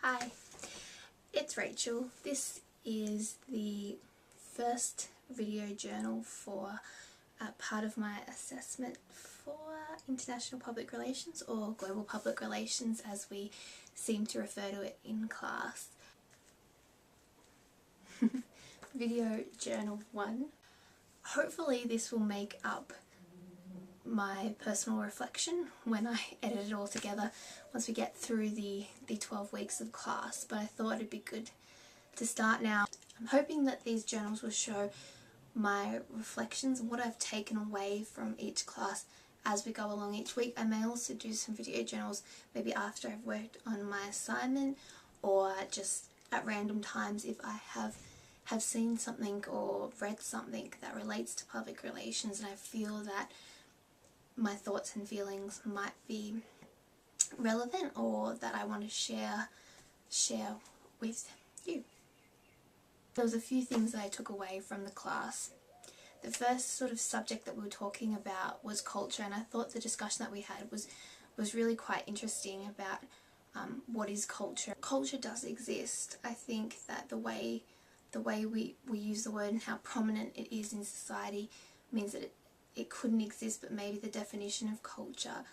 Hi, it's Rachel. This is the first video journal for part of my assessment for International Public Relations, or Global Public Relations as we seem to refer to it in class. Video journal 1. Hopefully this will make up my personal reflection when I edit it all together once we get through the 12 weeks of class, but I thought it'd be good to start now. I'm hoping that these journals will show my reflections and what I've taken away from each class as we go along each week. I may also do some video journals maybe after I've worked on my assignment, or just at random times if I have seen something or read something that relates to public relations and I feel that my thoughts and feelings might be relevant, or that I want to share with you. There was a few things that I took away from the class. The first sort of subject that we were talking about was culture, and I thought the discussion that we had was really quite interesting about what is culture. Culture does exist. I think that the way we use the word and how prominent it is in society means that it couldn't exist, but maybe the definition of culture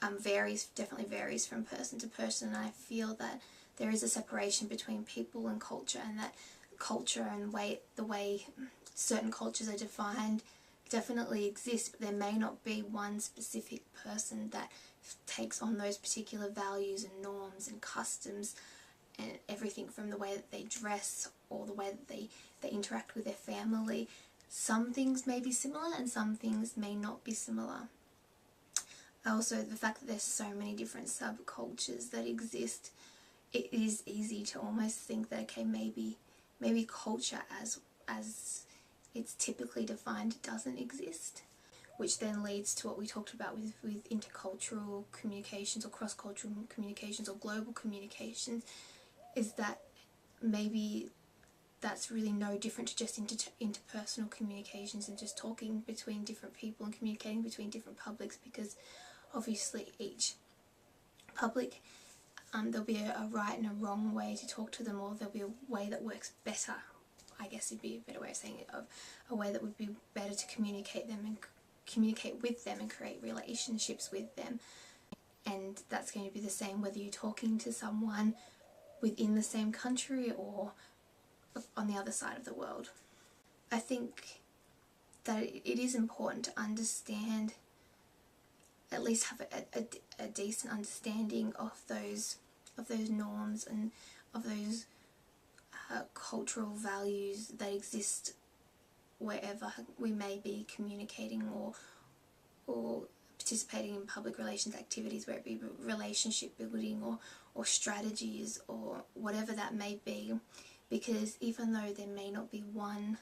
definitely varies from person to person, and I feel that there is a separation between people and culture, and that culture and the way certain cultures are defined definitely exist, but there may not be one specific person that takes on those particular values and norms and customs, and everything from the way that they dress or the way that they interact with their family. Some things may be similar and some things may not be similar. Also, the fact that there's so many different subcultures that exist, it is easy to almost think that, okay, maybe culture as it's typically defined doesn't exist, which then leads to what we talked about with intercultural communications or cross-cultural communications or global communications, is that maybe that's really no different to just interpersonal communications and just talking between different people and communicating between different publics, because obviously each public, there'll be a right and a wrong way to talk to them, or there'll be a way that works better, I guess would be a better way of saying it, of a way that would be better to communicate with them and create relationships with them. And that's going to be the same whether you're talking to someone within the same country or on the other side of the world. I think that it is important to understand, at least have a decent understanding of those norms and of those cultural values that exist wherever we may be communicating or participating in public relations activities, whether it be relationship building or strategies or whatever that may be. Because even though there may not be one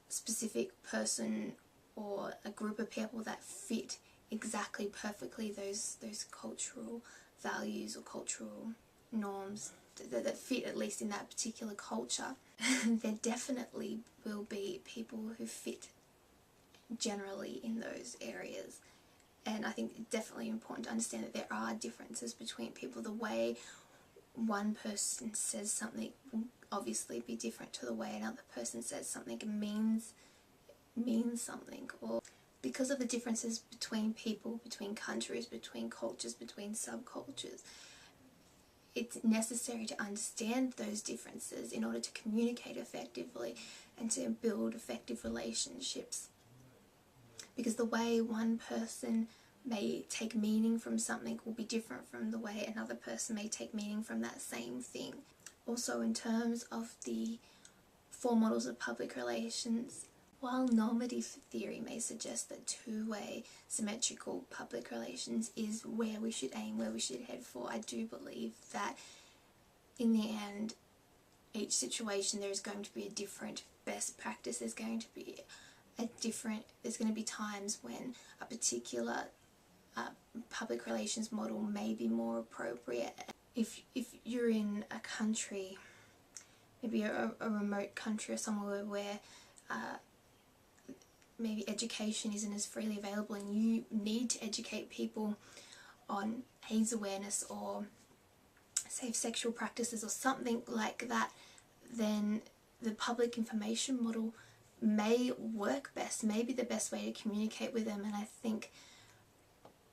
specific person or a group of people that fit exactly perfectly those cultural values or cultural norms that fit at least in that particular culture, there definitely will be people who fit generally in those areas. And I think it's definitely important to understand that there are differences between people. The way one person says something will obviously be different to the way another person says something and means something, or because of the differences between people, between countries, between cultures, between subcultures. It's necessary to understand those differences in order to communicate effectively and to build effective relationships. Because the way one person may take meaning from something will be different from the way another person may take meaning from that same thing. Also, in terms of the four models of public relations, while normative theory may suggest that two-way symmetrical public relations is where we should aim, where we should head for, I do believe that in the end, each situation there is going to be a different best practice. There's going to be times when a particular public relations model may be more appropriate. If you're in a country, maybe a remote country or somewhere where maybe education isn't as freely available and you need to educate people on AIDS awareness or safe sexual practices or something like that, then the public information model may work best, may be the best way to communicate with them. And I think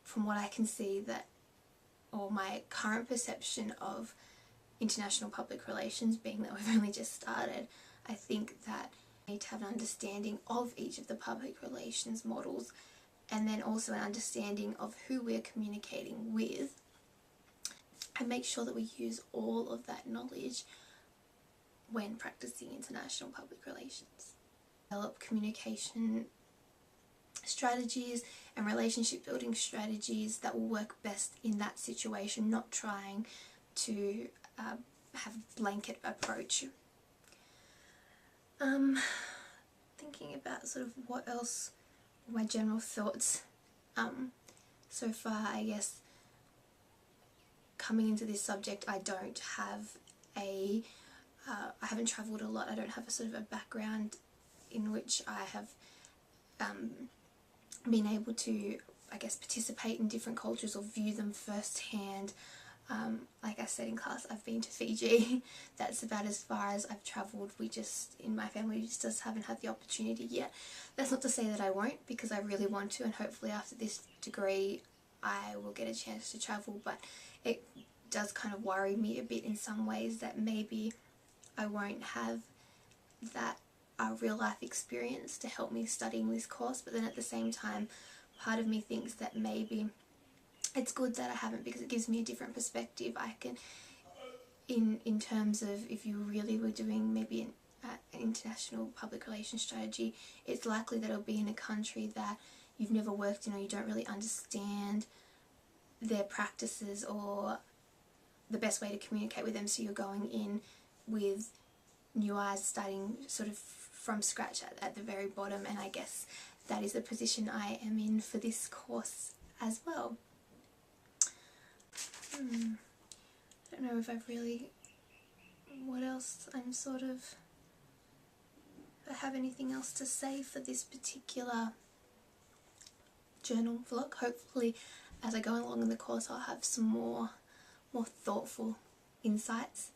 from what I can see that, or my current perception of international public relations, being that we've only just started, I think that we need to have an understanding of each of the public relations models, and then also an understanding of who we're communicating with, and make sure that we use all of that knowledge when practicing international public relations. Develop communication strategies and relationship building strategies that will work best in that situation, not trying to have a blanket approach. Thinking about sort of what else, my general thoughts so far. I guess coming into this subject, I don't have I haven't travelled a lot. I don't have a sort of a background in which I have been able to, I guess, participate in different cultures or view them firsthand. Like I said in class, I've been to Fiji. That's about as far as I've travelled. In my family, we just haven't had the opportunity yet. That's not to say that I won't, because I really want to, and hopefully after this degree I will get a chance to travel, but it does kind of worry me a bit in some ways that maybe I won't have that real life experience to help me studying this course. But then at the same time, part of me thinks that maybe it's good that I haven't, because it gives me a different perspective. I can, in terms of if you really were doing maybe an international public relations strategy, it's likely that it'll be in a country that you've never worked in, or you don't really understand their practices or the best way to communicate with them. So you're going in with new eyes, starting sort of from scratch at the very bottom, and I guess that is the position I am in for this course as well. I don't know if I've really, what else I'm sort of, if I have anything else to say for this particular journal vlog. Hopefully as I go along in the course I'll have some more thoughtful insights.